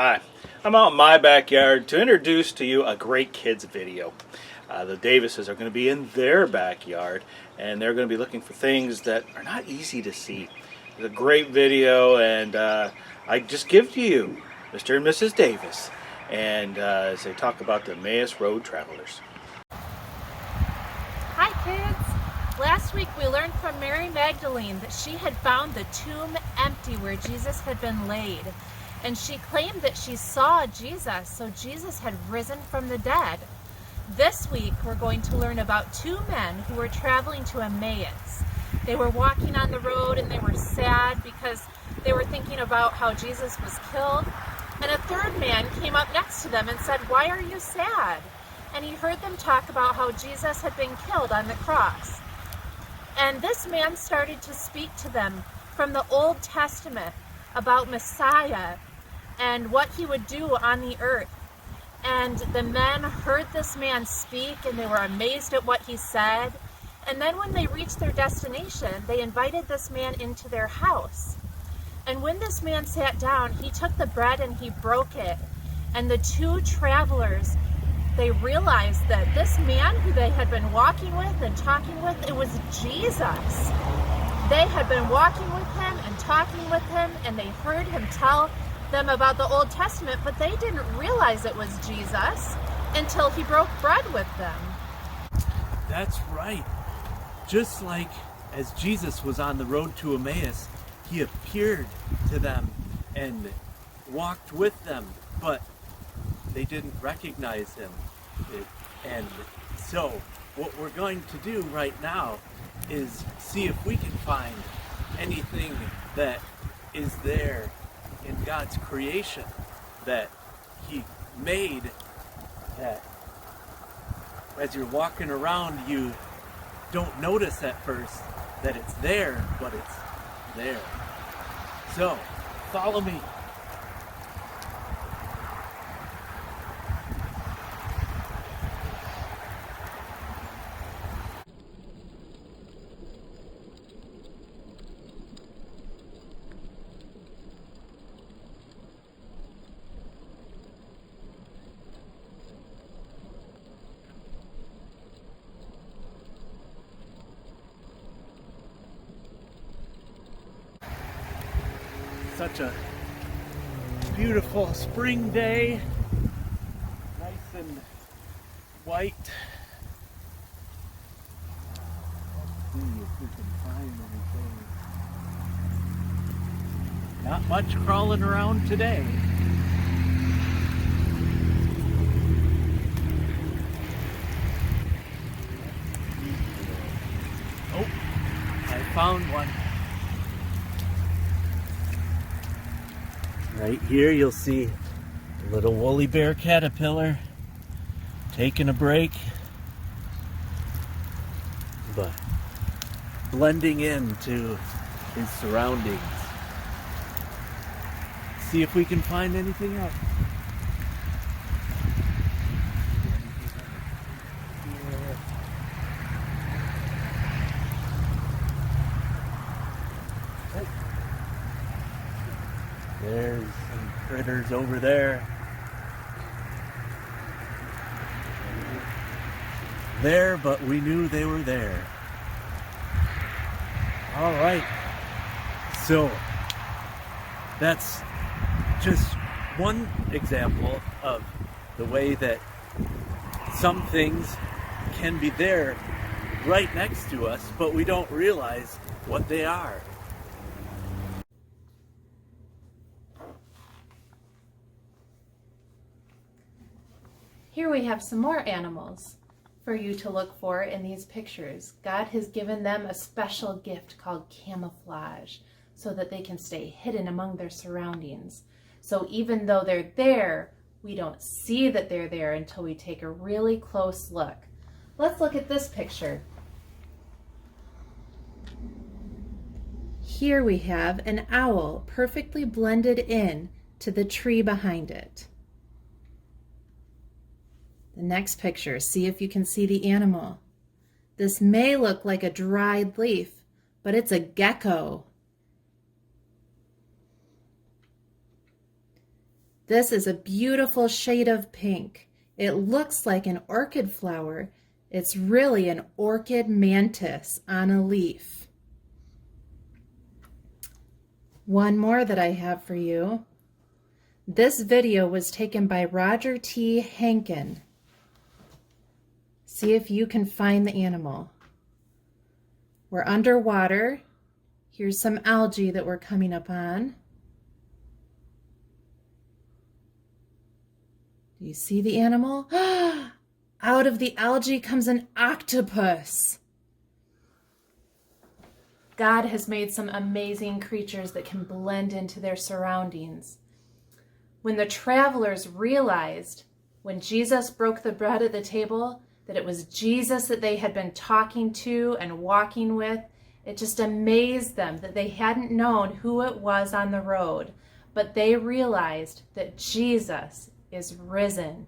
Hi, I'm out in my backyard to introduce to you a great kids video. The Davises are going to be in their backyard and they're going to be looking for things that are not easy to see. It's a great video and I just give to you Mr. and Mrs. Davis and as they talk about the Emmaus Road Travelers. Hi kids! Last week we learned from Mary Magdalene that she had found the tomb empty where Jesus had been laid. And she claimed that she saw Jesus, so Jesus had risen from the dead. This week we're going to learn about two men who were traveling to Emmaus. They were walking on the road and they were sad because they were thinking about how Jesus was killed. And a third man came up next to them and said, "Why are you sad?" And he heard them talk about how Jesus had been killed on the cross. And this man started to speak to them from the Old Testament about Messiah and what he would do on the earth. And the men heard this man speak and they were amazed at what he said. And then when they reached their destination, they invited this man into their house. And when this man sat down, he took the bread and he broke it. And the two travelers, they realized that this man who they had been walking with and talking with, it was Jesus. They had been walking with him and talking with him, and they heard him tell them about the Old Testament, but they didn't realize it was Jesus until he broke bread with them. That's right. Just like as Jesus was on the road to Emmaus, he appeared to them and walked with them, but they didn't recognize him. And so what we're going to do right now is see if we can find anything that is there in God's creation that he made, that as you're walking around you don't notice at first that it's there, but it's there. So follow me. Such a beautiful spring day, nice and white. Let's see if we can find anything. Not much crawling around today. Oh, I found one. Right here you'll see a little woolly bear caterpillar taking a break, but blending into his surroundings. See if we can find anything else. There's some critters over there. There, but we knew they were there. All right. So that's just one example of the way that some things can be there right next to us, but we don't realize what they are. Here we have some more animals for you to look for in these pictures. God has given them a special gift called camouflage so that they can stay hidden among their surroundings. So even though they're there, we don't see that they're there until we take a really close look. Let's look at this picture. Here we have an owl perfectly blended in to the tree behind it. The next picture, see if you can see the animal. This may look like a dried leaf, but it's a gecko. This is a beautiful shade of pink. It looks like an orchid flower. It's really an orchid mantis on a leaf. One more that I have for you. This video was taken by Roger T. Hankin. See if you can find the animal. We're underwater. Here's some algae that we're coming up on. Do you see the animal? Out of the algae comes an octopus. God has made some amazing creatures that can blend into their surroundings. When the travelers realized, when Jesus broke the bread at the table, that it was Jesus that they had been talking to and walking with, it just amazed them that they hadn't known who it was on the road, but they realized that Jesus is risen